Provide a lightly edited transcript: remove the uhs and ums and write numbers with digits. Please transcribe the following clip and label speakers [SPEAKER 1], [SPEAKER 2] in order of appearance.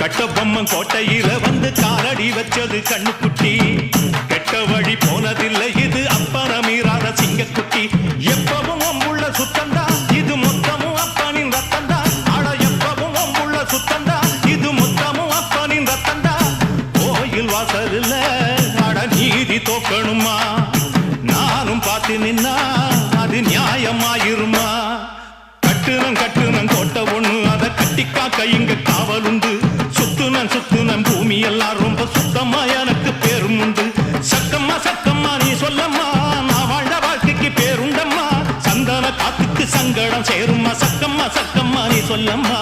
[SPEAKER 1] கட்டபொம்மன் கோட்டையில வந்து காலடி வச்சது கண்ணுக்குட்டி. கெட்ட வழி போனதில்லை இது அப்பன மீறாத சிங்கக்குட்டி. எப்பவும் அம்புள்ள சுத்தந்தா இது மொத்தமும் அப்பனின் ரத்தந்தா. ஆட எப்பவும் அம்புள்ள சுத்தந்தா இது மொத்தமும் அப்பனின் ரத்தந்தா. கோயில் வாசல்ல ஆட நீதி தோக்கணுமா? நானும் பார்த்து நின்னா அது நியாயமாயிருமா? கட்டுனம் கோட்டை ஒண்ணு அதை கட்டிக்காக்க இங்க காவல் உண்டு. சுத்துனம் பூமி எல்லாம் ரொம்ப சுத்தமா எனக்கு பேரும் உண்டு. சக்கம்மா நீ சொல்லம்மா நான் வாழ்ந்த வாழ்க்கைக்கு பேருண்டம்மா. சந்தன காத்துக்கு சங்கடம் சேரும்மா. சக்கம்மா நீ சொல்லம்மா.